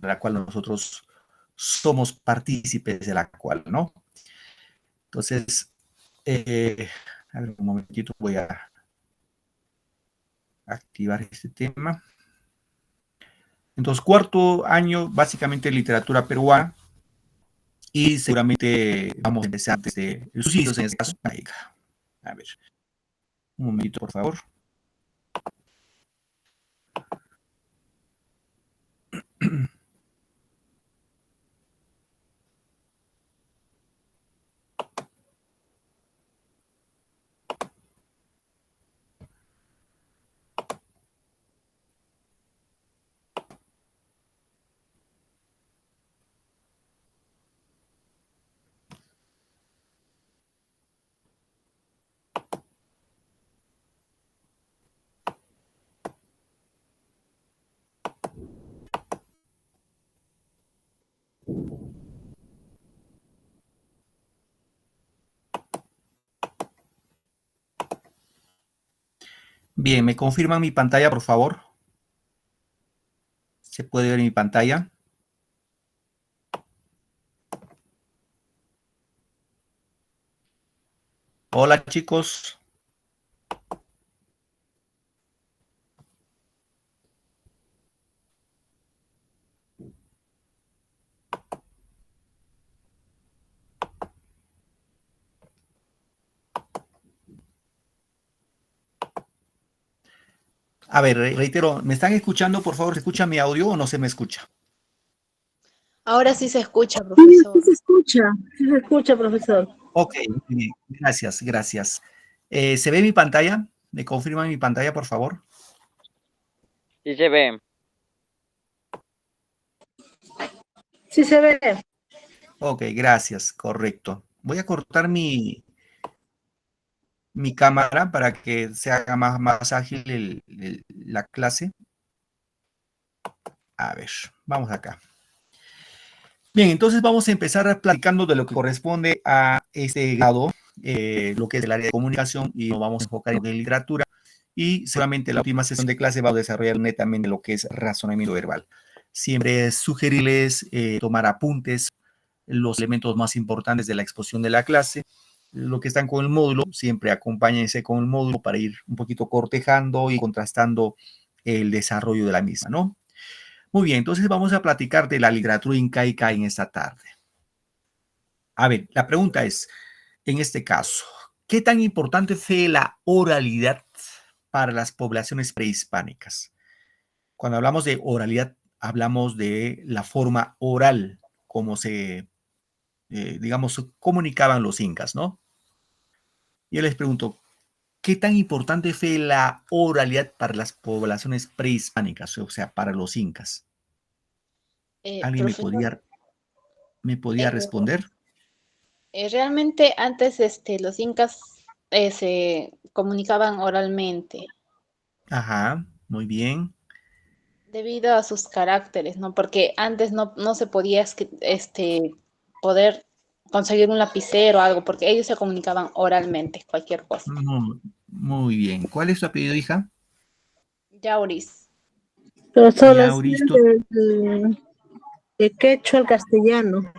de la cual nosotros somos partícipes de la cual, ¿no? Entonces, a ver, un momentito, voy a activar este tema. Entonces, cuarto año, básicamente literatura peruana, y seguramente vamos a empezar desde sus inicios en este caso. A ver, un momentito, por favor. Bien, ¿me confirman mi pantalla, por favor? ¿Se puede ver mi pantalla? Hola, chicos. A ver, reitero, ¿me están escuchando? Por favor, ¿se escucha mi audio o no se me escucha? Ahora sí se escucha, Sí, profesor. sí se escucha, profesor. Ok, muy bien. Gracias, gracias. ¿Se ve mi pantalla? ¿Me confirman mi pantalla, por favor? Sí se ve. Sí se ve. Ok, gracias, correcto. Voy a cortar mi cámara para que se haga más ágil la clase. A ver, vamos acá. Bien, entonces vamos a empezar platicando de lo que corresponde a este grado, lo que es el área de comunicación, y nos vamos a enfocar en literatura. Y seguramente la última sesión de clase va a desarrollar netamente lo que es razonamiento verbal. Siempre es sugerirles tomar apuntes, los elementos más importantes de la exposición de la clase. Lo que están con el módulo, siempre acompáñense con el módulo para ir un poquito cortejando y contrastando el desarrollo de la misma, ¿no? Muy bien, entonces vamos a platicar de la literatura incaica en esta tarde. A ver, la pregunta es, en este caso, ¿qué tan importante fue la oralidad para las poblaciones prehispánicas? Cuando hablamos de oralidad, hablamos de la forma oral, como se, digamos, comunicaban los incas, ¿no? Yo les pregunto, ¿qué tan importante fue la oralidad para las poblaciones prehispánicas, o sea, para los incas? ¿Alguien Profesor, me podía responder? realmente antes los incas se comunicaban oralmente Ajá, muy bien. debido a sus caracteres, ¿no? Porque antes no se podía poder conseguir un lapicero o algo, porque ellos se comunicaban oralmente, cualquier cosa. Muy bien. ¿Cuál es tu apellido, hija? Yauris. Pero solo es Yauristo. de quechua al castellano.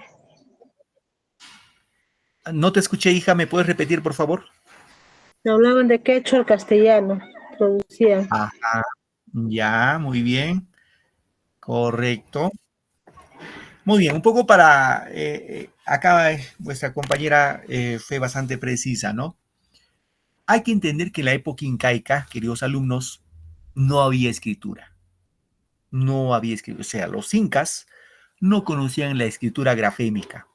No te escuché, hija. ¿Me puedes repetir, por favor? Hablaban de quechua al castellano, traducían. Ajá. Ya, muy bien. Correcto. Muy bien, un poco para... acá vuestra compañera fue bastante precisa, ¿no? Hay que entender que en la época incaica, queridos alumnos, no había escritura. No había escritura. O sea, los incas no conocían la escritura grafémica.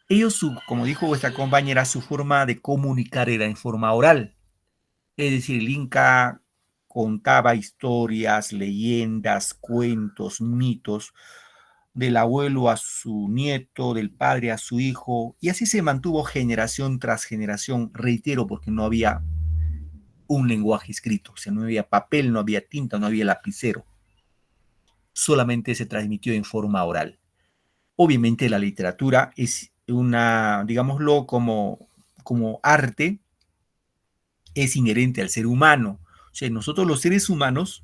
Ellos, como dijo vuestra compañera, su forma de comunicar era en forma oral. Es decir, el Inca contaba historias, leyendas, cuentos, mitos, del abuelo a su nieto, del padre a su hijo, y así se mantuvo generación tras generación, reitero, porque no había un lenguaje escrito, o sea, no había papel, no había tinta, no había lapicero, solamente se transmitió en forma oral. Obviamente la literatura es una, digámoslo, como arte, es inherente al ser humano. O sea, nosotros los seres humanos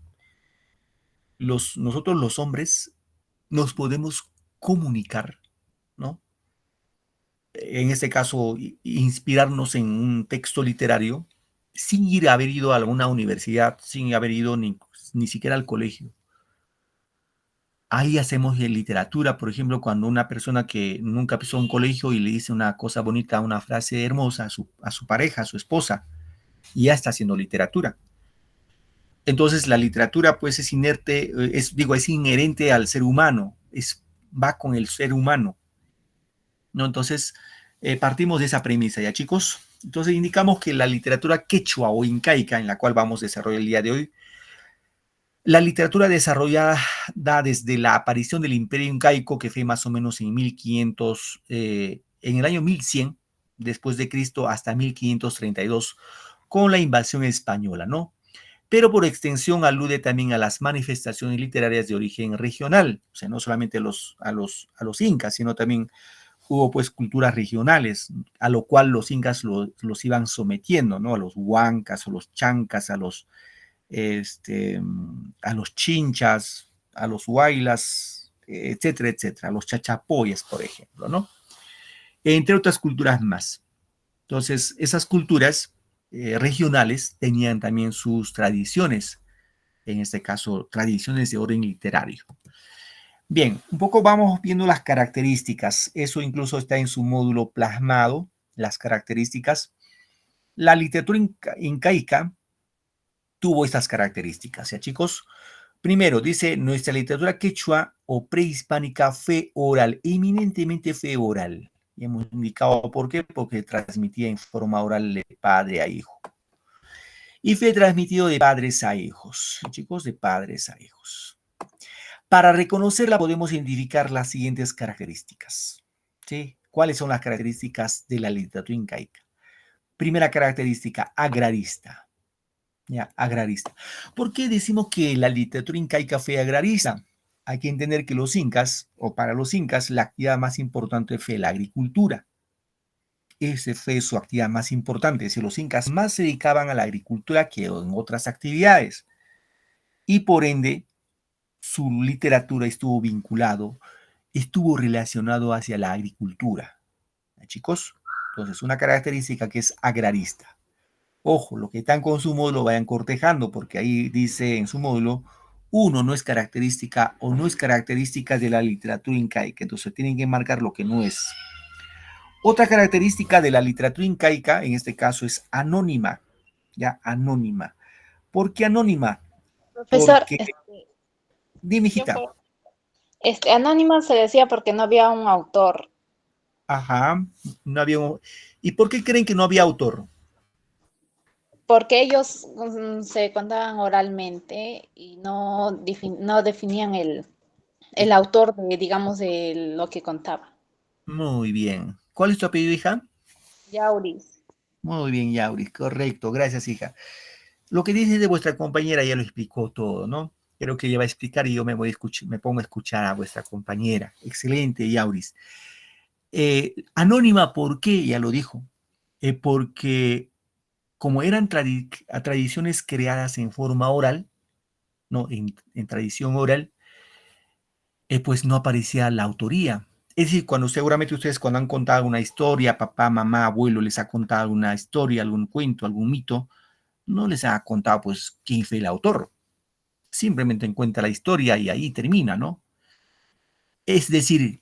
nosotros los hombres nos podemos comunicar, ¿no? En este caso, inspirarnos en un texto literario sin haber ido a alguna universidad, sin haber ido ni siquiera al colegio. Ahí hacemos literatura, por ejemplo, cuando una persona que nunca pisó un colegio y le dice una cosa bonita, una frase hermosa a su pareja, a su esposa, y ya está haciendo literatura. Entonces la literatura pues es inerte, es inherente al ser humano, va con el ser humano, ¿no? Entonces partimos de esa premisa, ¿ya chicos? Entonces indicamos que la literatura quechua o incaica, en la cual vamos a desarrollar el día de hoy, la literatura desarrollada desde la aparición del Imperio Incaico, que fue más o menos en 1500, en el año 1100 después de Cristo hasta 1532, con la invasión española, ¿no? Pero por extensión alude también a las manifestaciones literarias de origen regional, o sea, no solamente a los incas, sino también hubo pues culturas regionales, a lo cual los incas los iban sometiendo, ¿no? A los huancas, a los chancas, a los chinchas, a los huaylas, etcétera, etcétera, a los chachapoyas, por ejemplo, ¿no? Entre otras culturas más. Entonces, esas culturas regionales tenían también sus tradiciones, en este caso, tradiciones de orden literario. Bien, un poco vamos viendo las características. Eso incluso está en su módulo plasmado, las características. La literatura incaica tuvo estas características, ¿ya chicos? Primero, dice, nuestra literatura quechua o prehispánica fue oral, eminentemente fue oral. Y hemos indicado por qué, porque transmitía en forma oral de padre a hijo. Y fue transmitido de padres a hijos, chicos, de padres a hijos. Para reconocerla podemos identificar las siguientes características, ¿sí? ¿Cuáles son las características de la literatura incaica? Primera característica, agrarista. Ya, agrarista. ¿Por qué decimos que la literatura incaica fue agrarista? Hay que entender que los incas, o para los incas, la actividad más importante fue la agricultura. Esa fue su actividad más importante. Es decir, los incas más se dedicaban a la agricultura que en otras actividades. Y por ende, su literatura estuvo relacionado hacia la agricultura. ¿Ya, chicos? Entonces, una característica que es agrarista. Ojo, lo que están con su módulo vayan cortejando, porque ahí dice en su módulo, uno no es característica o no es característica de la literatura incaica. Entonces tienen que marcar lo que no es. Otra característica de la literatura incaica, en este caso, es anónima. Ya, anónima. ¿Por qué anónima? Profesor, Porque, dime, hijita. anónima se decía porque no había un autor. Ajá, no había. ¿Y por qué creen que no había autor? Porque ellos se contaban oralmente y no definían el autor de, digamos, de lo que contaba. Muy bien. ¿Cuál es tu apellido, hija? Yauris. Muy bien, Yauris, correcto. Gracias, hija. Lo que dice de vuestra compañera ya lo explicó todo, ¿no? Creo que ella va a explicar y yo me pongo a escuchar a vuestra compañera. Excelente, Yauris. Anónima, ¿por qué? Ya lo dijo. Porque como eran tradiciones creadas en forma oral, ¿no? En tradición oral, pues no aparecía la autoría. Es decir, seguramente ustedes cuando han contado una historia, papá, mamá, abuelo les ha contado alguna historia, algún cuento, algún mito, no les ha contado pues quién fue el autor. Simplemente encuentra la historia y ahí termina, ¿no? Es decir,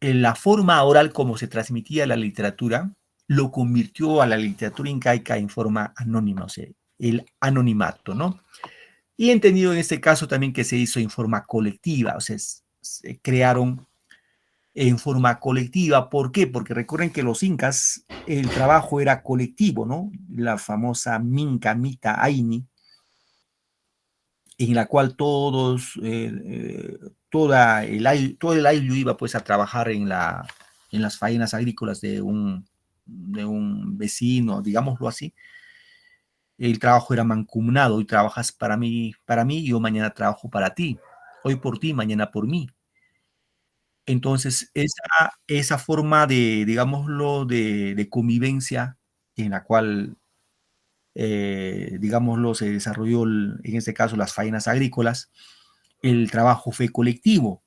en la forma oral como se transmitía la literatura, lo convirtió a la literatura incaica en forma anónima, o sea, el anonimato, ¿no? Y entendido en este caso también que se hizo en forma colectiva, o sea, se crearon en forma colectiva. ¿Por qué? Porque recuerden que los incas, el trabajo era colectivo, ¿no? La famosa Minca, Mita, Aini, en la cual todo el ayllu iba pues a trabajar en las faenas agrícolas de un vecino, digámoslo así. El trabajo era mancomunado, hoy trabajas para mí, yo mañana trabajo para ti, hoy por ti, mañana por mí. Entonces, esa forma de, digámoslo, de convivencia en la cual, digámoslo, se desarrolló, en este caso, las faenas agrícolas, el trabajo fue colectivo.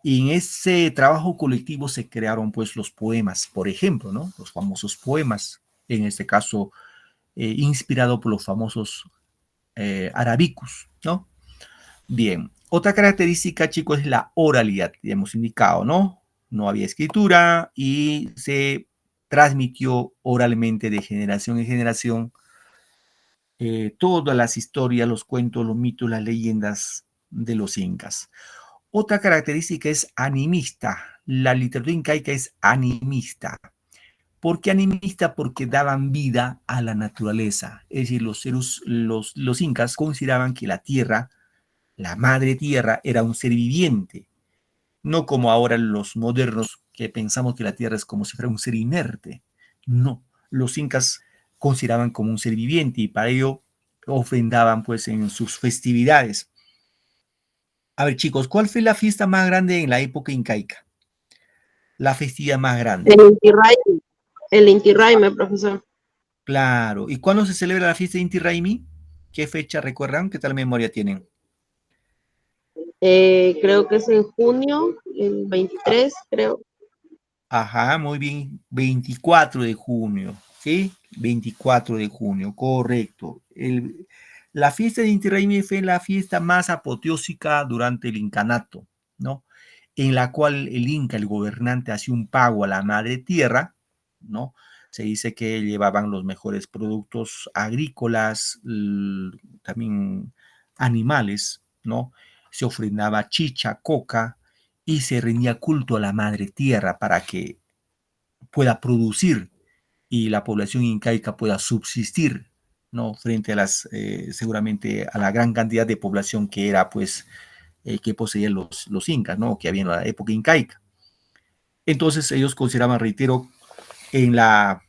Y en ese trabajo colectivo se crearon pues los poemas, por ejemplo, ¿no? Los famosos poemas, en este caso inspirado por los famosos arabicus, ¿no? Bien, otra característica, chicos, es la oralidad, ya hemos indicado, ¿no? No había escritura y se transmitió oralmente de generación en generación todas las historias, los cuentos, los mitos, las leyendas de los incas. Otra característica es animista. La literatura incaica es animista. ¿Por qué animista? Porque daban vida a la naturaleza. Es decir, los incas consideraban que la tierra, la madre tierra, era un ser viviente. No como ahora los modernos que pensamos que la tierra es como si fuera un ser inerte. No, los incas consideraban como un ser viviente y para ello ofrendaban pues en sus festividades. A ver, chicos, ¿cuál fue la fiesta más grande en la época incaica? La festividad más grande. El Inti Raymi, profesor. Claro. ¿Y cuándo se celebra la fiesta de Inti Raymi? ¿Qué fecha recuerdan? ¿Qué tal memoria tienen? Creo que es en junio, el 23, creo. Ajá, muy bien. 24 de junio, ¿sí? 24 de junio, correcto. La fiesta de Inti Raymi fue la fiesta más apoteósica durante el incanato, ¿no? En la cual el inca, el gobernante, hacía un pago a la madre tierra, ¿no? Se dice que llevaban los mejores productos agrícolas, también animales, ¿no? Se ofrendaba chicha, coca y se rendía culto a la madre tierra para que pueda producir y la población incaica pueda subsistir, ¿no? Frente a seguramente a la gran cantidad de población que era, pues, que poseían los incas, ¿no? Que había en la época incaica. Entonces ellos consideraban, reitero, en la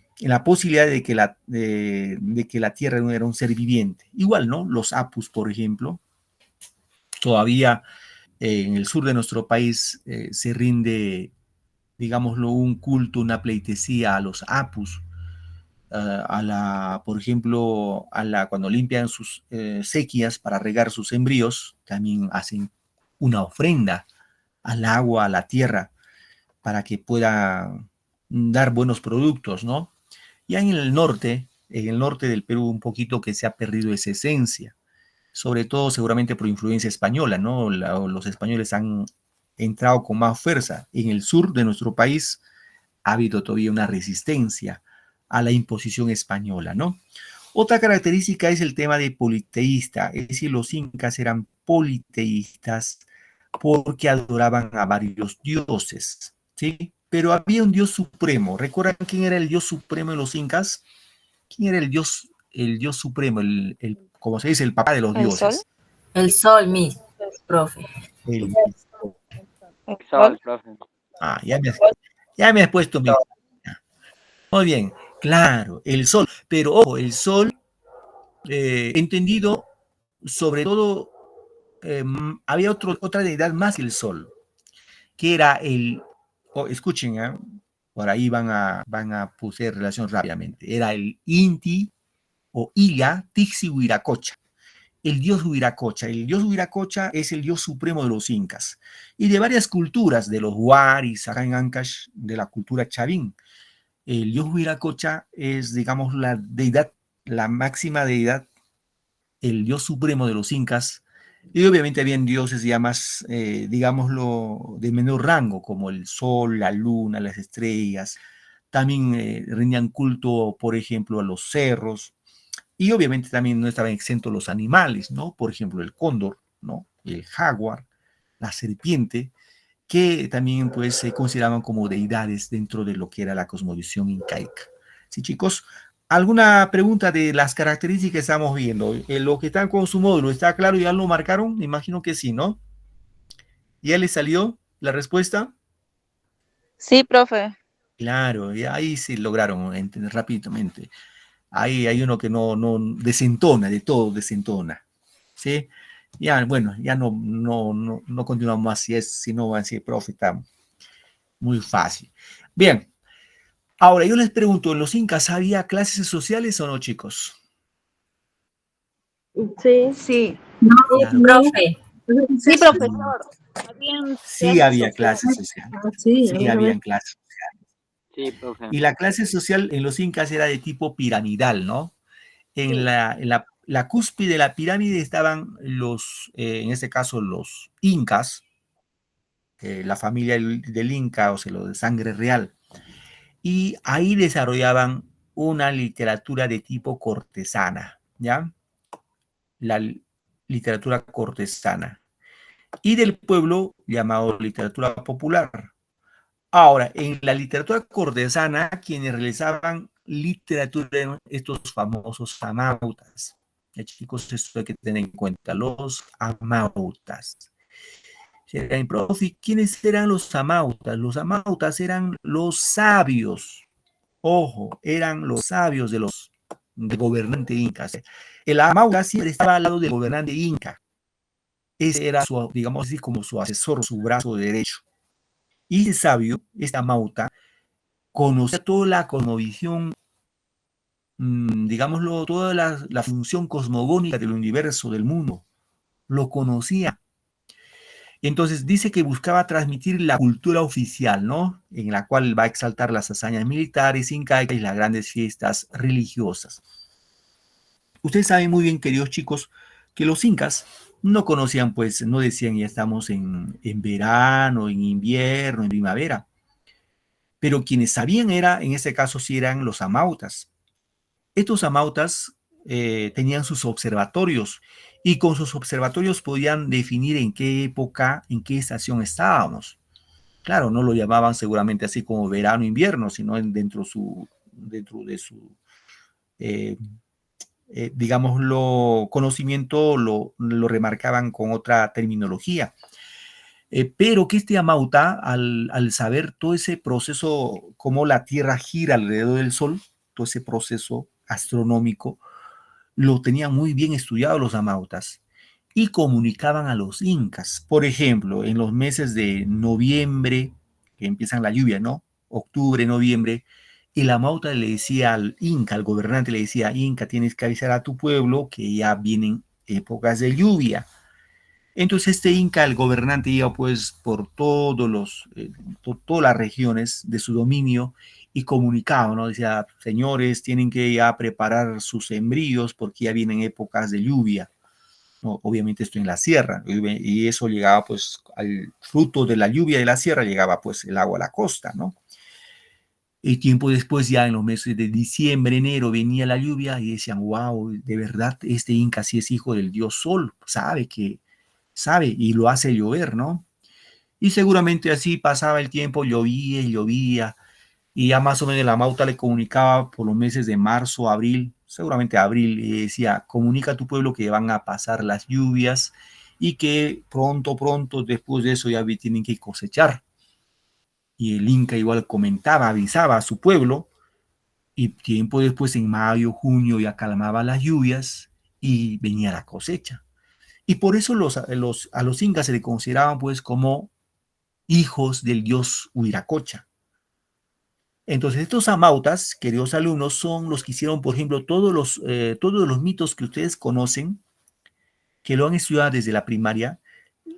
posibilidad de que la tierra no era un ser viviente. Igual, ¿no? Los apus, por ejemplo, todavía en el sur de nuestro país se rinde, digámoslo, un culto, una pleitesía a los apus, por ejemplo, cuando limpian sus sequías para regar sus sembríos, también hacen una ofrenda al agua, a la tierra, para que pueda dar buenos productos, ¿no? Ya en el norte del Perú, un poquito que se ha perdido esa esencia, sobre todo seguramente por influencia española, ¿no? Los españoles han entrado con más fuerza. En el sur de nuestro país ha habido todavía una resistencia a la imposición española, ¿no? Otra característica es el tema de politeísta, es decir, los incas eran politeístas porque adoraban a varios dioses, ¿sí? Pero había un dios supremo. ¿Recuerdan quién era el dios supremo de los incas? ¿Quién era el dios supremo, como se dice, el papá de los ¿El sol? dioses? El sol, mi profe. El, ¿El Sol, sol? profe. ya me has puesto mi... Muy bien, claro, el sol. Pero ojo, el sol, entendido sobre todo, había otra deidad más que el sol, que era escuchen, por ahí van a poner relación rápidamente, era el Inti o Illa Tixi Huiracocha, el dios Huiracocha. El dios Huiracocha es el dios supremo de los incas y de varias culturas, de los Huaris, acá en Ancash, de la cultura chavín. El dios Huiracocha es, digamos, la deidad, la máxima deidad, el dios supremo de los incas. Y obviamente habían dioses ya más, digámoslo, de menor rango, como el sol, la luna, las estrellas. También rendían culto, por ejemplo, a los cerros. Y obviamente también no estaban exentos los animales, ¿no? Por ejemplo, el cóndor, ¿no? El jaguar, la serpiente, que también pues se consideraban como deidades dentro de lo que era la cosmovisión incaica. Sí, chicos, ¿alguna pregunta de las características que estamos viendo? Lo que están con su módulo, ¿está claro? ¿Ya lo marcaron? Me imagino que sí, ¿no? ¿Ya les salió la respuesta? Sí, profe. Claro, y ahí sí lograron entender rápidamente. Ahí hay uno que no desentona, de todo desentona. ¿Sí? Ya, bueno, ya no continuamos más si no van a decir, profe, está muy fácil. Bien, ahora yo les pregunto, ¿en los incas había clases sociales o no, chicos? Sí. Sí. No, Claro. profe. Sí, profesor. Habían Sí clases había sociales. clase social. Ah, sí, Sí habían clases. Sí, profe. Y la clase social en los incas era de tipo piramidal, ¿no? En Sí. la cúspide de la pirámide estaban en este caso, los incas, la familia del Inca, o sea, lo de sangre real. Y ahí desarrollaban una literatura de tipo cortesana, ¿ya? La literatura cortesana. Y del pueblo llamado literatura popular. Ahora, en la literatura cortesana, quienes realizaban literatura eran estos famosos amautas. Ya, chicos, esto hay que tener en cuenta, los amautas. Profe, ¿quiénes eran los amautas? Los amautas eran los sabios. Ojo, eran los sabios del gobernante inca. El amauta siempre estaba al lado del gobernante inca. Ese era su, digamos así, como su asesor, su brazo derecho. Y ese sabio, esta amauta, conocía toda la cosmovisión, digámoslo, toda la función cosmogónica del universo, del mundo. Lo conocía. Entonces dice que buscaba transmitir la cultura oficial, ¿no? En la cual va a exaltar las hazañas militares, incaicas y las grandes fiestas religiosas. Ustedes saben muy bien, queridos chicos, que los incas no conocían, pues, no decían ya estamos en verano, en invierno, en primavera. Pero quienes sabían era, en este caso, sí eran los amautas. Estos amautas tenían sus observatorios y con sus observatorios podían definir en qué época, en qué estación estábamos. Claro, no lo llamaban seguramente así como verano, invierno, sino dentro de su eh, digámoslo, conocimiento lo remarcaban con otra terminología. Pero que este Amauta, al saber todo ese proceso, cómo la Tierra gira alrededor del Sol, todo ese proceso astronómico, lo tenían muy bien estudiado los amautas y comunicaban a los incas. Por ejemplo, en los meses de noviembre, que empiezan la lluvia, ¿no? Octubre, noviembre, el amauta le decía al inca, al gobernante le decía, Inca, tienes que avisar a tu pueblo que ya vienen épocas de lluvia. Entonces este inca, el gobernante, iba pues por todas las regiones de su dominio y comunicaba, ¿no? Decía, señores, tienen que ya preparar sus sembríos porque ya vienen épocas de lluvia, ¿no? Obviamente esto en la sierra, y eso llegaba pues al fruto de la lluvia de la sierra, llegaba pues el agua a la costa, ¿no? Y tiempo después, ya en los meses de diciembre, enero, venía la lluvia y decían, wow, de verdad, este inca sí es hijo del dios Sol, sabe y lo hace llover, ¿no? Y seguramente así pasaba el tiempo, llovía y llovía, y ya más o menos la Mauta le comunicaba por los meses de marzo, abril, seguramente abril, y decía, comunica a tu pueblo que van a pasar las lluvias y que pronto, después de eso ya tienen que cosechar. Y el Inca igual comentaba, avisaba a su pueblo, y tiempo después, en mayo, junio, ya calmaba las lluvias y venía la cosecha. Y por eso a los incas se le consideraban pues como hijos del dios Huiracocha. Entonces, estos amautas, queridos alumnos, son los que hicieron, por ejemplo, todos los mitos que ustedes conocen, que lo han estudiado desde la primaria,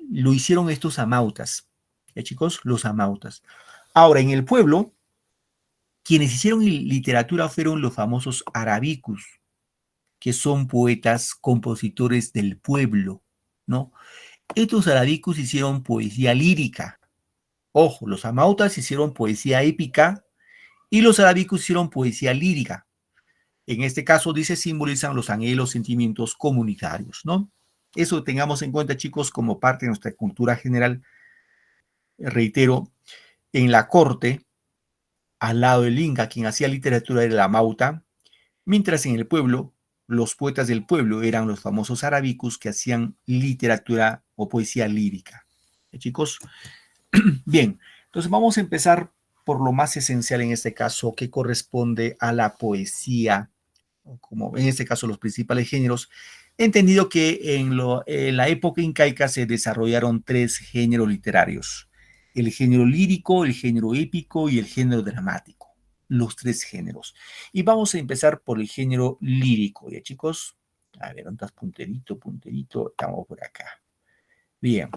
lo hicieron estos amautas. ¿Ya, chicos? Los amautas. Ahora, en el pueblo, quienes hicieron literatura fueron los famosos arabicus, que son poetas, compositores del pueblo, ¿no? Estos arabicus hicieron poesía lírica. Ojo, los amautas hicieron poesía épica y los arábicos hicieron poesía lírica. En este caso, dice, simbolizan los anhelos, sentimientos comunitarios, ¿no? Eso tengamos en cuenta, chicos, como parte de nuestra cultura general. Reitero, en la corte, al lado del Inca, quien hacía literatura era la Mauta, mientras en el pueblo, los poetas del pueblo eran los famosos arábicos que hacían literatura o poesía lírica. Chicos, bien, entonces vamos a empezar por lo más esencial en este caso, que corresponde a la poesía, como en este caso los principales géneros, entendido que en la época incaica se desarrollaron tres géneros literarios: el género lírico, el género épico y el género dramático, los tres géneros. Y vamos a empezar por el género lírico, ¿ya, chicos? A ver, ¿dónde estás? Punterito, estamos por acá. Bien.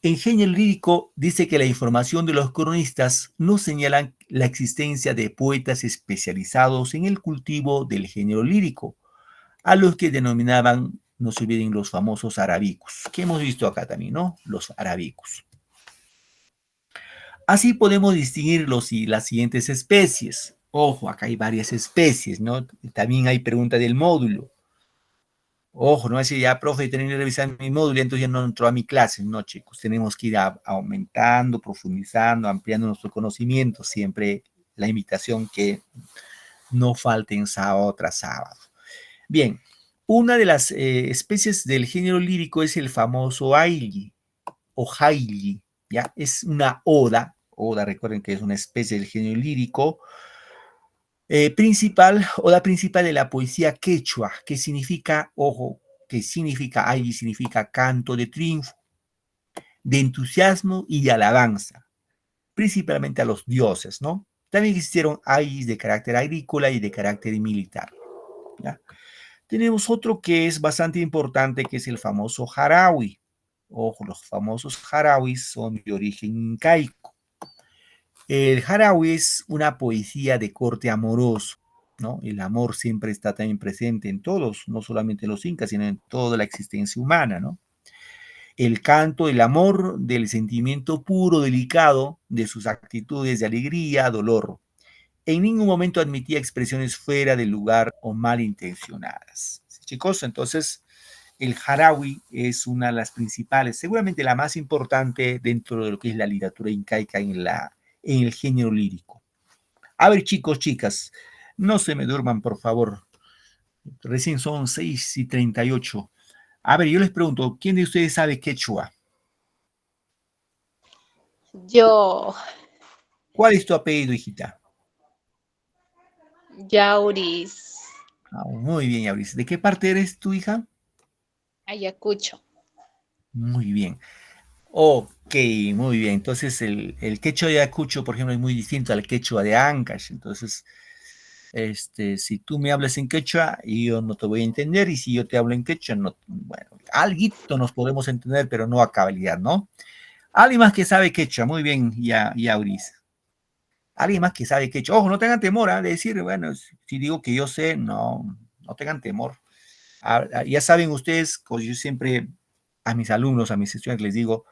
En género lírico dice que la información de los cronistas no señalan la existencia de poetas especializados en el cultivo del género lírico, a los que denominaban, no se olviden, los famosos arábicos, que hemos visto acá también, ¿no? Los arábicos. Así podemos distinguir las siguientes especies. Ojo, acá hay varias especies, ¿no? También hay pregunta del módulo. Ojo, no es decir, ya, profe, tengo que revisar mi módulo, entonces ya no entró a mi clase. No, chicos, tenemos que ir aumentando, profundizando, ampliando nuestro conocimiento. Siempre la invitación que no falten sábado tras sábado. Bien, una de las especies del género lírico es el famoso aili o haili, ¿ya? Es una oda, recuerden que es una especie del género lírico, oda principal de la poesía quechua, que significa, ojo, aili significa canto de triunfo, de entusiasmo y de alabanza, principalmente a los dioses, ¿no? También existieron ailis de carácter agrícola y de carácter militar, ¿ya? Tenemos otro que es bastante importante, que es el famoso jarawi. Ojo, los famosos jarawis son de origen incaico. El jarawi es una poesía de corte amoroso, ¿no? El amor siempre está también presente en todos, no solamente en los incas, sino en toda la existencia humana, ¿no? El canto, el amor del sentimiento puro, delicado, de sus actitudes de alegría, dolor. En ningún momento admitía expresiones fuera del lugar o malintencionadas. Chicos, entonces el jarawi es una de las principales, seguramente la más importante dentro de lo que es la literatura incaica en el género lírico. A ver, chicos, chicas, no se me duerman, por favor. Recién son 6:38. A ver, yo les pregunto, ¿quién de ustedes sabe quechua? Yo, ¿Cuál es tu apellido, hijita? Yauris, Muy bien, Yauris. ¿De qué parte eres tu hija? Ayacucho. Muy bien. Ok, muy bien. Entonces, el quechua de Ayacucho, por ejemplo, es muy distinto al quechua de Ancash. Entonces, si tú me hablas en quechua, yo no te voy a entender. Y si yo te hablo en quechua, no, bueno, alguito nos podemos entender, pero no a cabalidad, ¿no? Alguien más que sabe quechua. Muy bien, ya, Uris. Alguien más que sabe quechua. Ojo, no tengan temor de decir, bueno, si digo que yo sé, no tengan temor. Ya saben ustedes, yo siempre a mis alumnos, a mis estudiantes les digo,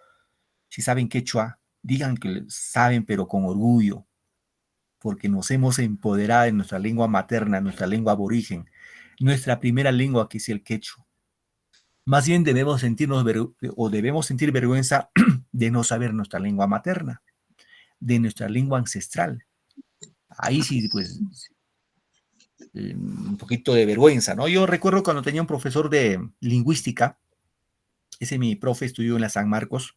si saben quechua, digan que saben, pero con orgullo, porque nos hemos empoderado en nuestra lengua materna, nuestra lengua aborigen, nuestra primera lengua que es el quechua. Más bien debemos sentir vergüenza de no saber nuestra lengua materna, de nuestra lengua ancestral. Ahí sí, pues, un poquito de vergüenza, ¿no? Yo recuerdo cuando tenía un profesor de lingüística, ese mi profe estudió en la San Marcos.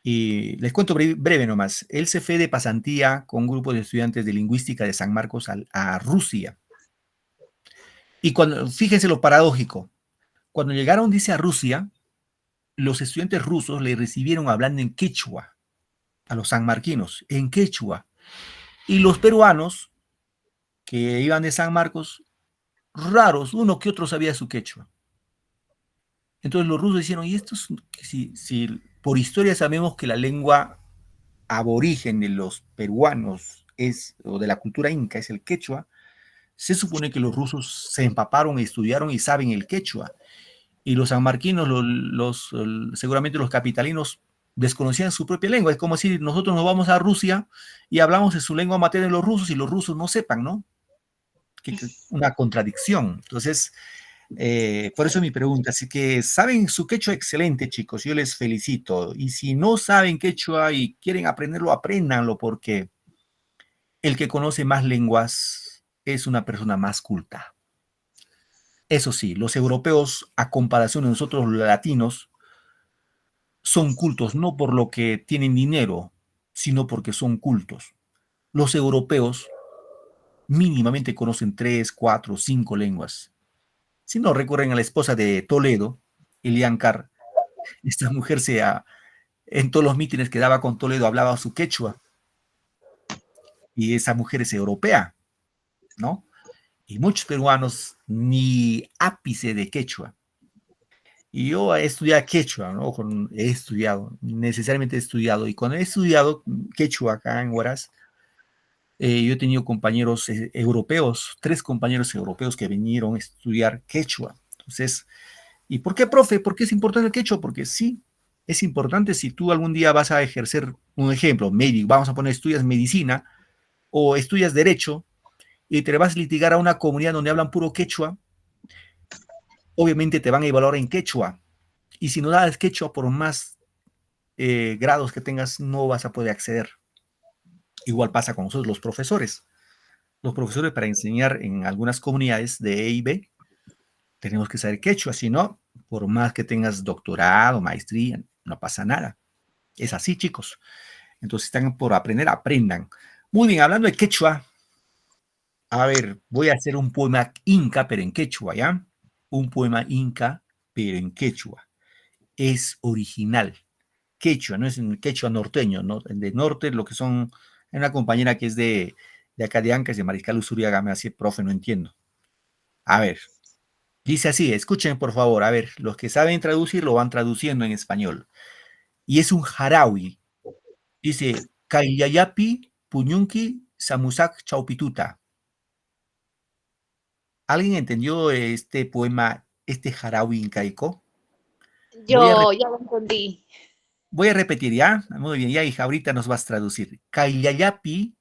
Y les cuento breve nomás. Él se fue de pasantía con un grupo de estudiantes de lingüística de San Marcos a Rusia. Y fíjense lo paradójico, cuando llegaron, dice, a Rusia, los estudiantes rusos le recibieron hablando en quechua a los sanmarquinos, en quechua. Y los peruanos que iban de San Marcos, raros, uno que otro sabía su quechua. Entonces los rusos dijeron, y estos, si por historia sabemos que la lengua aborigen de los peruanos o de la cultura inca es el quechua, se supone que los rusos se empaparon, estudiaron y saben el quechua. Y los sanmarquinos, seguramente los capitalinos, desconocían su propia lengua. Es como si nosotros nos vamos a Rusia y hablamos en su lengua materna de los rusos y los rusos no sepan, ¿no? Una contradicción. Entonces, por eso mi pregunta. Así que saben su quechua, excelente, chicos. Yo les felicito. Y si no saben quechua y quieren aprenderlo, apréndanlo, porque el que conoce más lenguas es una persona más culta. Eso sí, los europeos, a comparación de nosotros los latinos, son cultos no por lo que tienen dinero, sino porque son cultos. Los europeos mínimamente conocen 3, 4, 5 lenguas. Si no, recurren a la esposa de Toledo, Elian Carr. Esta mujer en todos los mítines que daba con Toledo hablaba su quechua. Y esa mujer es europea, ¿no? Y muchos peruanos ni ápice de quechua. Y yo he estudiado quechua, ¿no? He estudiado, necesariamente he estudiado. Y cuando he estudiado quechua acá en Huaraz, yo he tenido compañeros europeos, 3 compañeros europeos que vinieron a estudiar quechua. Entonces, ¿y por qué, profe? ¿Por qué es importante el quechua? Porque sí, es importante si tú algún día vas a ejercer, un ejemplo, médico, vamos a poner, estudias medicina o estudias derecho y te vas a litigar a una comunidad donde hablan puro quechua, obviamente te van a evaluar en quechua. Y si no das quechua, por más grados que tengas, no vas a poder acceder. Igual pasa con nosotros, los profesores. Los profesores para enseñar en algunas comunidades de E y B, tenemos que saber quechua, si no, por más que tengas doctorado, maestría, no pasa nada. Es así, chicos. Entonces, están por aprender, aprendan. Muy bien, hablando de quechua, a ver, voy a hacer un poema inca, pero en quechua, ¿ya? Un poema inca, pero en quechua. Es original. Quechua, no es un quechua norteño, ¿no? De norte, lo que son, hay una compañera que es de acá de Ancas, de Mariscal Usuriaga, me hace, profe, no entiendo. A ver, dice así, escuchen por favor, a ver, los que saben traducir lo van traduciendo en español. Y es un jarawi. Dice, Kaillayapi, Puñunqui, Samusak, Chaupituta. ¿Alguien entendió este poema, este jarawi incaico? Yo lo entendí. Voy a repetir, ¿ya? Muy bien, ya, hija, ahorita nos vas a traducir. Kaillayapi,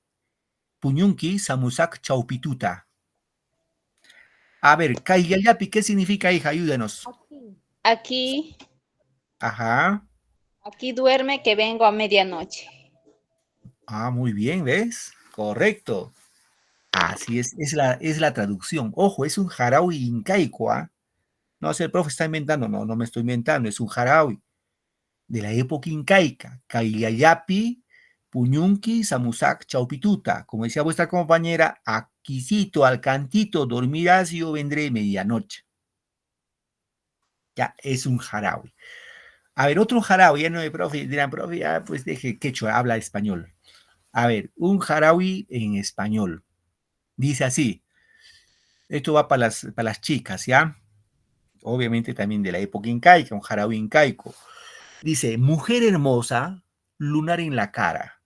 Puñunqui, Samusak, Chaupituta. A ver, Kaillayapi, ¿qué significa, hija? Ayúdanos. Aquí, Ajá. aquí duerme que vengo a medianoche. Ah, muy bien, ¿ves? Correcto. Así es la traducción. Ojo, es un jarawi incaico, ¿ah? No sé, el profe está inventando. No, no me estoy inventando. Es un jarawi de la época incaica. Kaillayapi, Puñunqui, Samusak, Chaupituta. Como decía vuestra compañera, aquícito, al cantito, dormirás y yo vendré medianoche. Ya, es un jarawi. A ver, otro jarawi, ya no hay profe, dirán, profe, ya, pues deje quechua, habla español. A ver, un jarawi en español. Dice así, esto va para las chicas, ¿ya? Obviamente también de la época incaica, un jarawi incaico. Dice, mujer hermosa, lunar en la cara.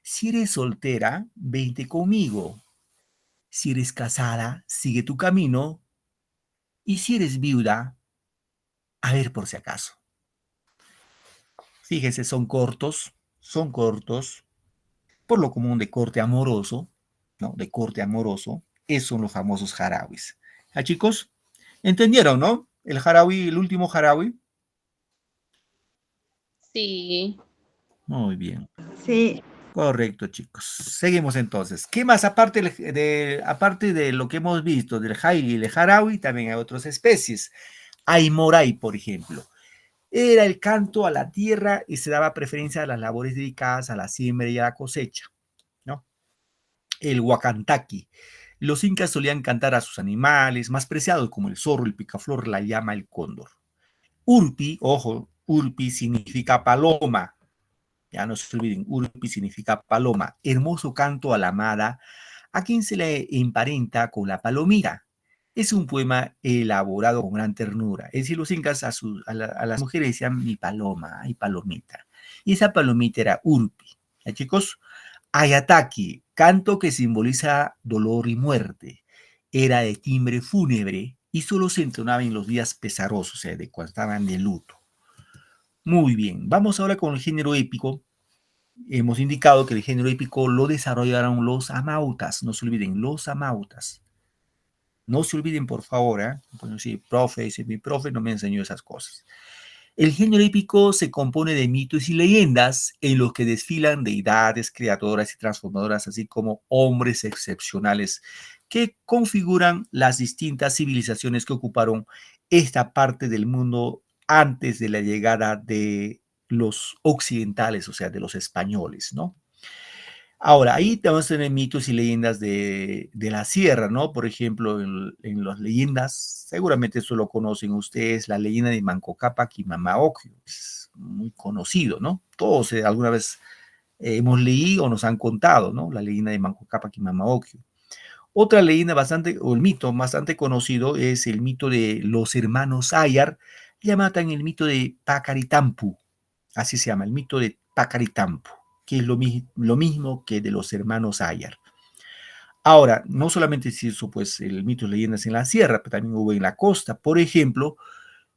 Si eres soltera, vente conmigo. Si eres casada, sigue tu camino. Y si eres viuda, a ver por si acaso. Fíjese, son cortos, por lo común de corte amoroso, ¿no? De corte amoroso. Esos son los famosos jarabis. ¿Ah, chicos? ¿Entendieron, no? El jarabi, el último jarabi. Sí. Muy bien. Sí, Correcto, chicos. Seguimos entonces. ¿Qué más? Aparte de lo que hemos visto del jaili y el jarawi, también hay otras especies. Hay moray, por ejemplo. Era el canto a la tierra y se daba preferencia a las labores dedicadas a la siembra y a la cosecha, ¿no? El huacantaqui. Los incas solían cantar a sus animales más preciados como el zorro, el picaflor, la llama, el cóndor. Urpi, ojo, urpi significa paloma. Ya no se olviden, urpi significa paloma. Hermoso canto a la amada, a quien se le emparenta con la palomira. Es un poema elaborado con gran ternura. Es decir, los incas a las mujeres decían mi paloma, ay palomita. Y esa palomita era urpi. ¿Ya, chicos? Ayataki, canto que simboliza dolor y muerte. Era de timbre fúnebre y solo se entonaba en los días pesarosos, o sea, de cuando estaban de luto. Muy bien, vamos ahora con el género épico. Hemos indicado que el género épico lo desarrollaron los amautas. No se olviden, los amautas. No se olviden, por favor, ¿eh? Bueno, sí, profe, si mi profe no me enseñó esas cosas. El género épico se compone de mitos y leyendas en los que desfilan deidades creadoras y transformadoras, así como hombres excepcionales que configuran las distintas civilizaciones que ocuparon esta parte del mundo antes de la llegada de los occidentales, o sea, de los españoles, ¿no? Ahora, ahí vamos a tener mitos y leyendas de la sierra, ¿no? Por ejemplo, en las leyendas, seguramente eso lo conocen ustedes, la leyenda de Manco Cápac y Mamaocllo, es muy conocido, ¿no? Todos alguna vez hemos leído o nos han contado, ¿no? La leyenda de Manco Cápac y Mamaocllo. Otra leyenda bastante, o el mito bastante conocido es el mito de los hermanos Ayar, llamado también el mito de Pacaritampu, así se llama, el mito de Pacaritampu, que es lo mismo que de los hermanos Ayar. Ahora, no solamente se hizo pues el mito y leyendas en la sierra, pero también hubo en la costa. Por ejemplo,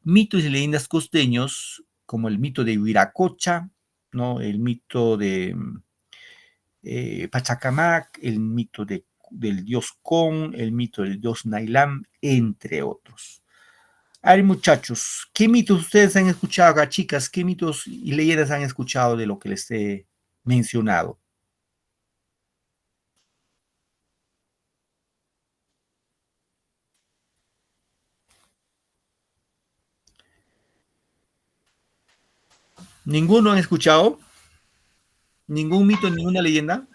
mitos y leyendas costeños, como el mito de Huiracocha, ¿no? El mito de Pachacamac, el mito del dios Con, el mito del dios Nailam, entre otros. A ver, muchachos, ¿qué mitos ustedes han escuchado acá, chicas? ¿Qué mitos y leyendas han escuchado de lo que les he mencionado? ¿Ninguno han escuchado? ¿Ningún mito, ninguna leyenda?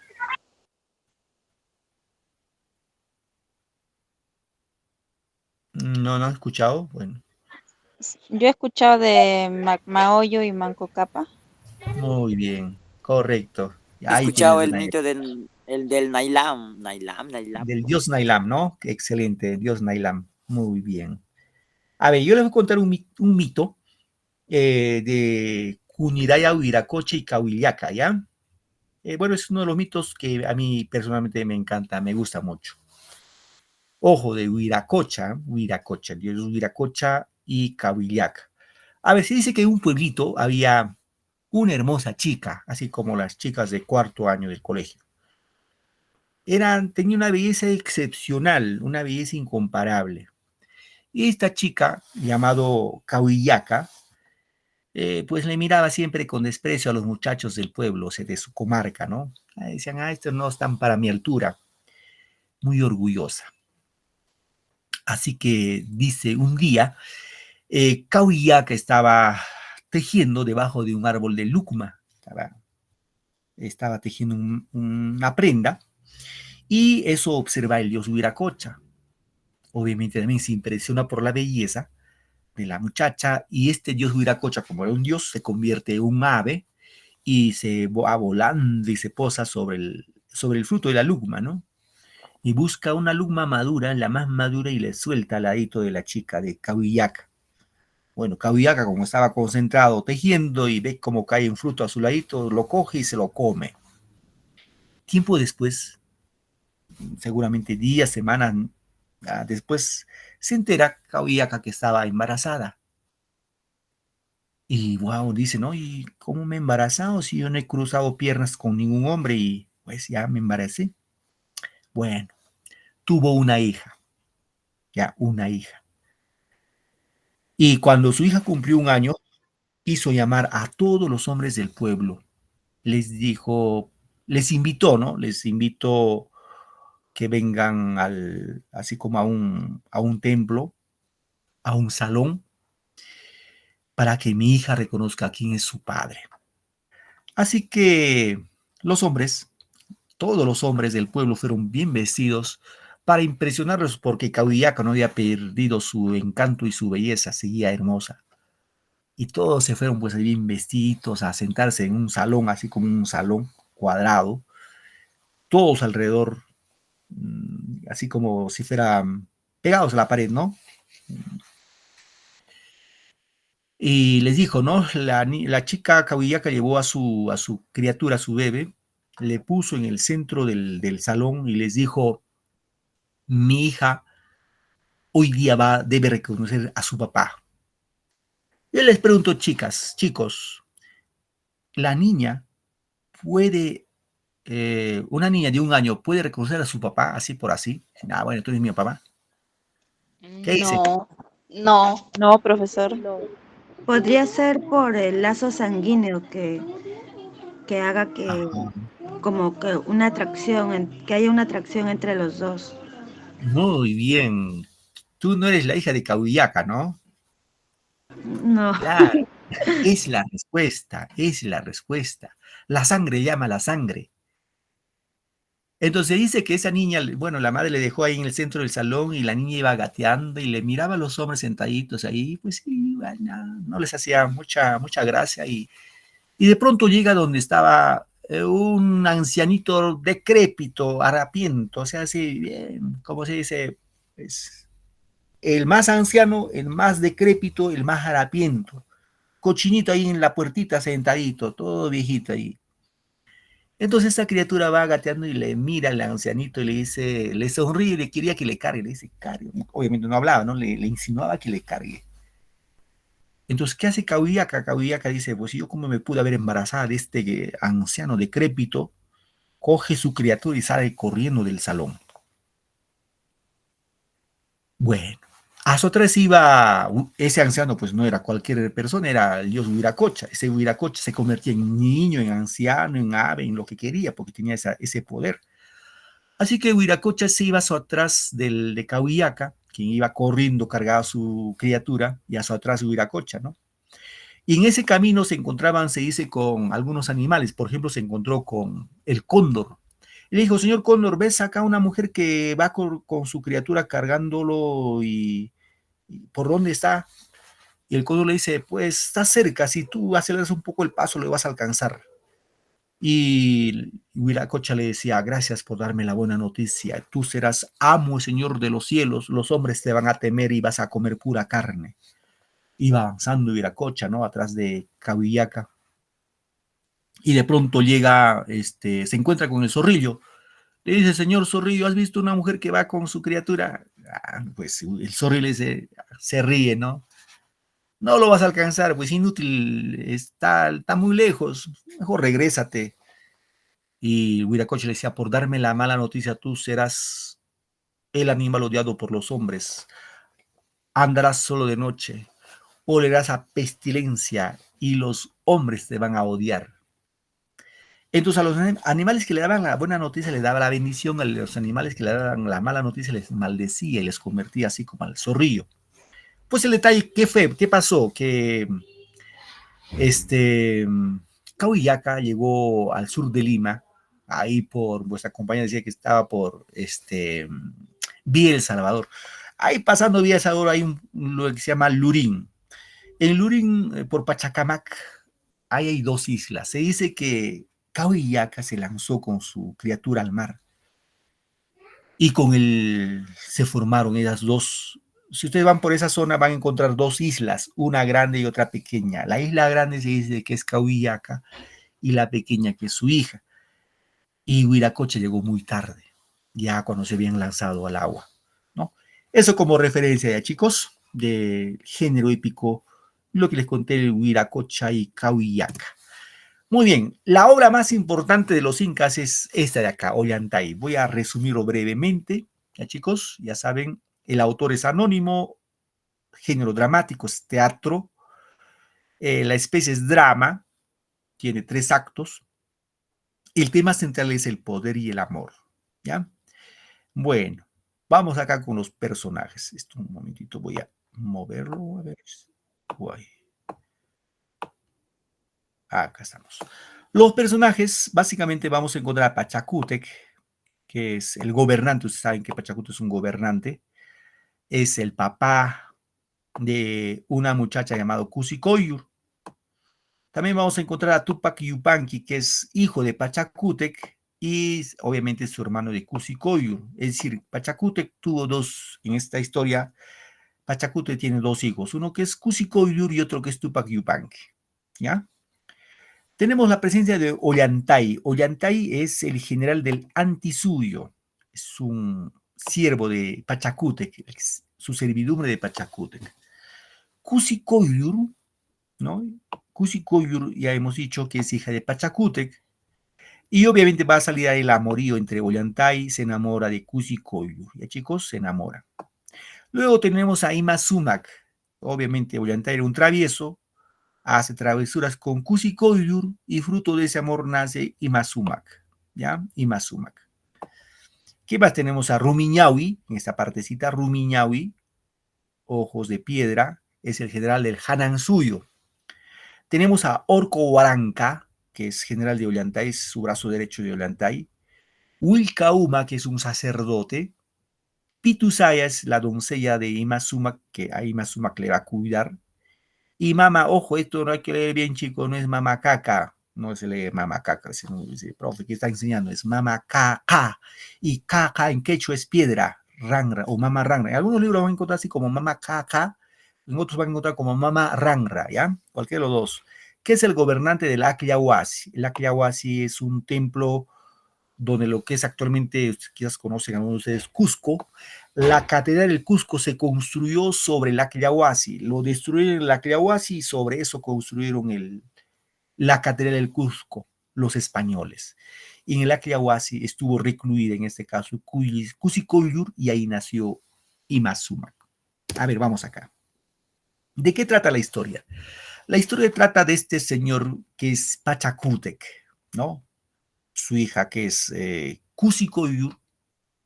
No, no han escuchado. Bueno, Yo he escuchado de Macmaollo y Manco Capa. muy bien, correcto. He Ahí tienes escuchado el una idea. mito del Nailam. Del dios Nailam, ¿no? Excelente, dios Nailam. Muy bien. A ver, yo les voy a contar un mito de Cuniraya, Huiracocha y Cahuiliaca, ¿ya? Bueno, es uno de los mitos que a mí personalmente me encanta, me gusta mucho. Ojo, de Huiracocha, dios Huiracocha y Cahuiliaca. A ver, se dice que en un pueblito había una hermosa chica, así como las chicas de cuarto año del colegio. Tenía una belleza excepcional, una belleza incomparable. Y esta chica, llamado Cahuillaca, pues le miraba siempre con desprecio a los muchachos del pueblo, o sea, de su comarca, ¿no? Decían, estos no están para mi altura, muy orgullosa. Así que dice, un día, Cahuillaca estaba tejiendo debajo de un árbol de lucma, estaba tejiendo una prenda, y eso observa el dios Huiracocha. Obviamente también se impresiona por la belleza de la muchacha, y este dios Huiracocha, como era un dios, se convierte en un ave y se va volando y se posa sobre el fruto de la lugma, ¿no? Y busca una lugma madura, la más madura, y le suelta al ladito de la chica de Cahuillaca. Bueno, Cahuillaca, como estaba concentrado tejiendo y ve cómo cae un fruto a su ladito, lo coge y se lo come. Tiempo después, seguramente días, semanas después, se entera Cahuillaca que estaba embarazada. Y wow, dice, ¿no? ¿Y cómo me he embarazado si yo no he cruzado piernas con ningún hombre y pues ya me embaracé? Bueno, tuvo una hija, ya, una hija. Y cuando su hija cumplió un año, hizo llamar a todos los hombres del pueblo. Les dijo, les invitó, ¿no? Les invitó que vengan así como a un templo, a un salón, para que mi hija reconozca quién es su padre. Así que los hombres, todos los hombres del pueblo fueron bien vestidos para impresionarlos, porque Caudillaca no había perdido su encanto y su belleza, seguía hermosa. Y todos se fueron pues bien vestidos a sentarse en un salón, así como un salón cuadrado, todos alrededor, así como si fueran pegados a la pared, ¿no? Y les dijo, ¿no? La chica Cahuillaca llevó a su criatura, a su bebé, le puso en el centro del salón y les dijo, mi hija hoy día debe reconocer a su papá. Yo les pregunto, chicas, chicos, ¿la niña puede, una niña de un año puede reconocer a su papá así por así? Ah, bueno, tú eres mi papá. ¿Qué dice? No, no. No, profesor. No. Podría ser por el lazo sanguíneo que haga que Ajá. como que una atracción, que haya una atracción entre los dos. Muy bien. Tú no eres la hija de Cahuillaca, ¿no? No. Claro. Es la respuesta, es la respuesta. La sangre llama a la sangre. Entonces dice que esa niña, bueno, la madre le dejó ahí en el centro del salón y la niña iba gateando y le miraba a los hombres sentaditos ahí, pues sí, bueno, no les hacía mucha gracia y de pronto llega donde estaba un ancianito decrépito, harapiento, o sea, así, bien, como se dice, pues, el más anciano, el más decrépito, el más harapiento, cochinito ahí en la puertita sentadito, todo viejito ahí. Entonces esta criatura va gateando y le mira al ancianito y le dice, le sonríe, le quería que le cargue, le dice, cargue. Obviamente no hablaba, ¿no? Le insinuaba que le cargue. Entonces, ¿qué hace Cahuillaca? Cahuillaca dice, pues yo como me pude haber embarazada de este anciano decrépito, coge su criatura y sale corriendo del salón. Bueno, a su atrás iba, ese anciano pues no era cualquier persona, era el dios Huiracocha. Ese Huiracocha se convertía en niño, en anciano, en ave, en lo que quería, porque tenía ese poder. Así que Huiracocha se iba a su atrás de Cahuillaca, quien iba corriendo cargada a su criatura, y a su atrás Huiracocha, ¿no? Y en ese camino se encontraban, se dice, con algunos animales. Por ejemplo, se encontró con el cóndor. Y le dijo, señor cóndor, ¿ves acá una mujer que va con su criatura cargándolo y por dónde está? Y el cóndor le dice, pues está cerca, si tú aceleras un poco el paso, lo vas a alcanzar. Y Huiracocha le decía, gracias por darme la buena noticia. Tú serás amo, señor de los cielos. Los hombres te van a temer y vas a comer pura carne. Iba avanzando Huiracocha, ¿no? Atrás de Cahuillaca. Y de pronto llega, se encuentra con el zorrillo. Le dice, señor zorrillo, ¿has visto una mujer que va con su criatura? Pues el zorrillo le dice, se ríe, ¿no? No lo vas a alcanzar, pues inútil, está muy lejos, mejor regrésate. Y Huiracocha le decía, por darme la mala noticia, tú serás el animal odiado por los hombres. Andarás solo de noche, olerás a pestilencia y los hombres te van a odiar. Entonces a los animales que le daban la buena noticia les daba la bendición, a los animales que le daban la mala noticia les maldecía y les convertía así como al zorrillo. Pues el detalle, ¿qué pasó? Que Cahuillaca llegó al sur de Lima, ahí por, vuestra compañera decía que estaba por Villa El Salvador. Ahí pasando Villa El Salvador hay lo que se llama Lurín. En Lurín, por Pachacamac, ahí hay dos islas. Se dice que Cahuillaca se lanzó con su criatura al mar y con él se formaron esas dos. Si ustedes van por esa zona van a encontrar dos islas, una grande y otra pequeña. La isla grande se dice que es Cahuillaca y la pequeña que es su hija. Y Huiracocha llegó muy tarde, ya cuando se habían lanzado al agua, ¿no? Eso como referencia ya, chicos, del género épico, lo que les conté de Huiracocha y Cahuillaca. Muy bien, la obra más importante de los incas es esta de acá, Ollantay. Voy a resumirlo brevemente, ya chicos, ya saben, el autor es anónimo, género dramático es teatro, la especie es drama, tiene 3 actos, el tema central es el poder y el amor, ¿ya? Bueno, vamos acá con los personajes. Esto un momentito, voy a moverlo, a ver. Uy. Acá estamos. Los personajes, básicamente vamos a encontrar a Pachacútec, que es el gobernante. Ustedes saben que Pachacútec es un gobernante. Es el papá de una muchacha llamada Cusicoyur. También vamos a encontrar a Tupac Yupanqui, que es hijo de Pachacútec y obviamente su hermano de Cusicoyur. Es decir, Pachacútec tuvo dos, en esta historia, Pachacútec tiene 2 hijos, uno que es Cusicoyur y otro que es Tupac Yupanqui, ¿ya? Tenemos la presencia de Ollantay. Ollantay es el general del Antisuyo, es un siervo de Pachacútec, su servidumbre de Pachacútec. Cusicoyur, ¿no? Cusicoyur ya hemos dicho que es hija de Pachacútec y obviamente va a salir ahí el amorío entre Ollantay, se enamora de Cusicoyur, ya chicos, se enamora. Luego tenemos a Imasumac, obviamente Ollantay era un travieso, hace travesuras con Cusicoyur y fruto de ese amor nace Imasumac, ¿ya? Imasumac. ¿Qué más tenemos? A Rumiñahui, en esta partecita, Rumiñahui, ojos de piedra, es el general del Hanansuyo. Tenemos a Orco Huaranca, que es general de Ollantay, es su brazo derecho de Ollantay. Wilcauma, que es un sacerdote. Pitusaya es la doncella de Imasumac, que a Imasumac le va a cuidar. Y Mama, ojo, esto no hay que leer bien, chicos, no es Mama Caca, no se lee Mama Caca, sino dice, profe, ¿qué está enseñando? Es Mama Caca, y Caca en quechua es piedra, Rangra o Mama Rangra. En algunos libros van a encontrar así como Mama Kaka, en otros van a encontrar como Mama Rangra, ¿ya? Cualquiera de los dos. ¿Qué es el gobernante del Acliahuasi? El Acliahuasi es un templo donde lo que es actualmente, quizás conocen algunos de ustedes, Cusco. La catedral del Cusco se construyó sobre el Acliahuasi. Lo destruyeron el Acliahuasi y sobre eso construyeron la catedral del Cusco, los españoles. Y en el Acliahuasi estuvo recluida, en este caso, Cusicóyur, y ahí nació Imazúmac. A ver, vamos acá. ¿De qué trata la historia? La historia trata de este señor que es Pachacútec, ¿no? Su hija que es Cusicóyur,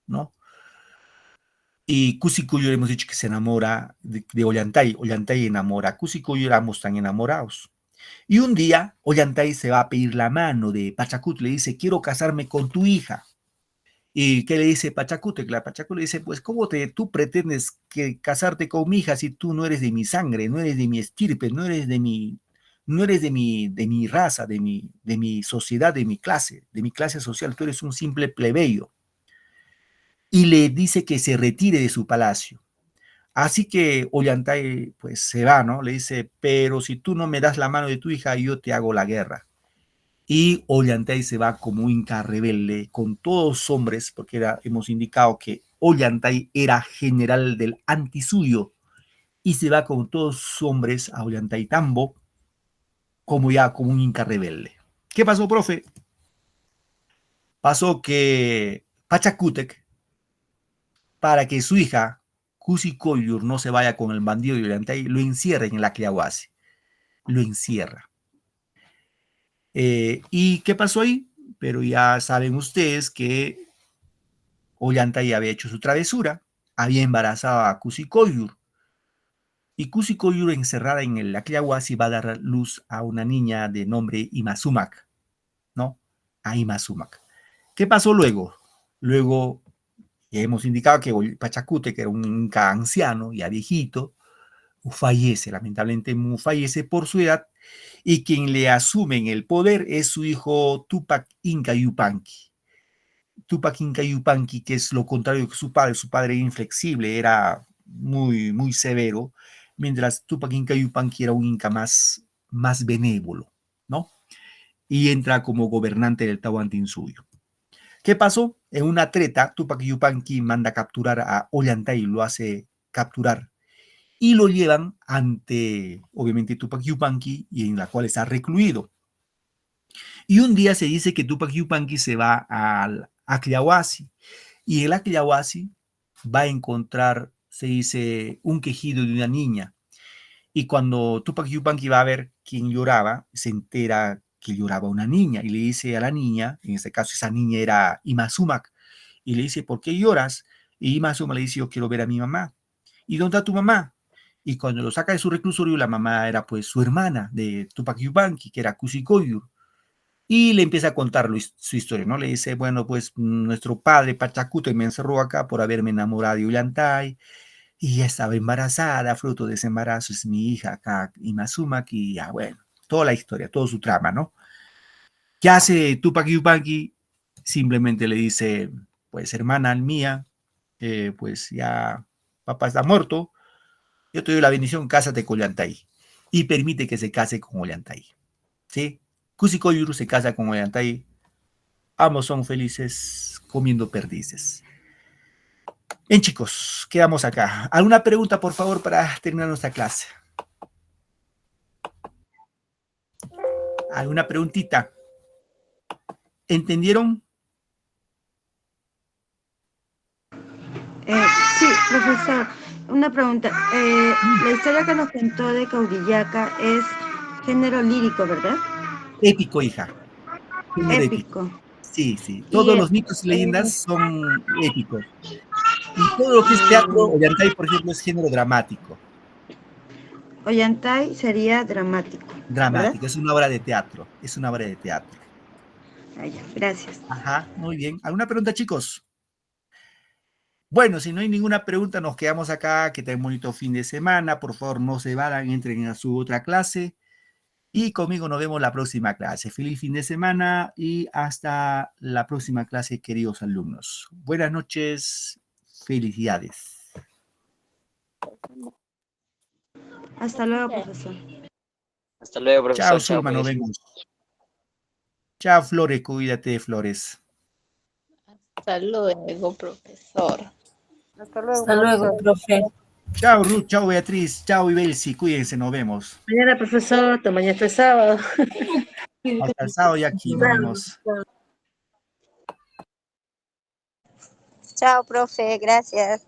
¿no? Y Cusicóyur hemos dicho que se enamora de Ollantay. Ollantay enamora a Cusicóyur, ambos están enamorados. Y un día Ollantay se va a pedir la mano de Pachacútec, le dice, quiero casarme con tu hija. ¿Y qué le dice Pachacútec? La Pachacútec le dice, pues, ¿cómo tú pretendes casarte con mi hija si tú no eres de mi sangre, no eres de mi estirpe, no eres de mi raza, de mi sociedad, de mi clase social, tú eres un simple plebeyo? Y le dice que se retire de su palacio. Así que Ollantay pues se va, ¿no? Le dice, pero si tú no me das la mano de tu hija, yo te hago la guerra. Y Ollantay se va como un inca rebelde con todos los hombres, porque hemos indicado que Ollantay era general del Antisuyo, y se va con todos sus hombres a Ollantaytambo como un inca rebelde. ¿Qué pasó, profe? Pasó que Pachacútec, para que su hija Cusicóyur no se vaya con el bandido de Ollantay, lo encierra en el Acliahuasi. Lo encierra. ¿Y qué pasó ahí? Pero ya saben ustedes que Ollantay había hecho su travesura, había embarazado a Cusicóyur, y Cusicóyur, encerrada en el Acliahuasi, va a dar luz a una niña de nombre Imazúmac, ¿no? A Imazúmac. ¿Qué pasó luego? Luego, ya hemos indicado que Pachacútec, que era un inca anciano, ya viejito, fallece, lamentablemente fallece por su edad, y quien le asume en el poder es su hijo Tupac Inca Yupanqui. Tupac Inca Yupanqui, que es lo contrario que su padre era inflexible, era muy, muy severo, mientras Tupac Inca Yupanqui era un inca más benévolo, ¿no? Y entra como gobernante del Tahuantinsuyo. ¿Qué pasó? En una treta, Tupac Yupanqui manda capturar a Ollantay, lo hace capturar, y lo llevan ante, obviamente, Tupac Yupanqui, y en la cual está recluido. Y un día se dice que Tupac Yupanqui se va al Acliahuasi, y el Acliahuasi va a encontrar, se dice, un quejido de una niña. Y cuando Tupac Yupanqui va a ver quién lloraba, se entera que lloraba una niña, y le dice a la niña, en este caso esa niña era Imazúmac, y le dice, ¿por qué lloras? Y Imazúmac le dice, yo quiero ver a mi mamá. ¿Y dónde está tu mamá? Y cuando lo saca de su reclusorio, la mamá era pues su hermana de Tupac Yupanqui, que era Cusicóyur, y le empieza a contar su historia, ¿no? Le dice, bueno, pues nuestro padre Pachacútec me encerró acá por haberme enamorado de Ollantay, y ya estaba embarazada, fruto de ese embarazo es mi hija acá, Imazúmac, y ya, bueno, toda la historia, todo su trama, ¿no? ¿Qué hace Tupac Yupanqui? Simplemente le dice, pues hermana mía, pues ya papá está muerto, yo te doy la bendición, cásate con Ollantay. Y permite que se case con Ollantay. ¿Sí? Cusicóyur se casa con Ollantay. Ambos son felices comiendo perdices. Bien, chicos, quedamos acá. ¿Alguna pregunta, por favor, para terminar nuestra clase? ¿Alguna preguntita? ¿Entendieron? Sí, profesor, una pregunta. La historia que nos contó de Caudillaca es género lírico, ¿verdad? Épico, hija. Género épico. Épico. Sí, sí. Y Todos los mitos y leyendas son épicos. Y todo lo que es teatro, Ollantay, por ejemplo, es género dramático. Ollantay sería dramático, ¿verdad? Dramático, es una obra de teatro. Es una obra de teatro. Ah, ya, gracias. Ajá, muy bien. ¿Alguna pregunta, chicos? Bueno, si no hay ninguna pregunta, nos quedamos acá. Que tengan un bonito fin de semana. Por favor, no se vayan, entren a su otra clase. Y conmigo nos vemos la próxima clase. Feliz fin de semana y hasta la próxima clase, queridos alumnos. Buenas noches. Felicidades. Hasta luego, profesor. Hasta luego, profesor. Chao, Chao, Zulma, nos pues. vemos. Chao, Flores, cuídate, Flores. Hasta luego, profesor. Hasta luego, Hasta luego, profesor. profe. Chao, Ruth, chao, Beatriz, chao, Ibelsi, cuídense, nos vemos. Mañana, profesor, hasta mañana hasta el sábado. Hasta el sábado y aquí nos vemos. Chao, profe, gracias.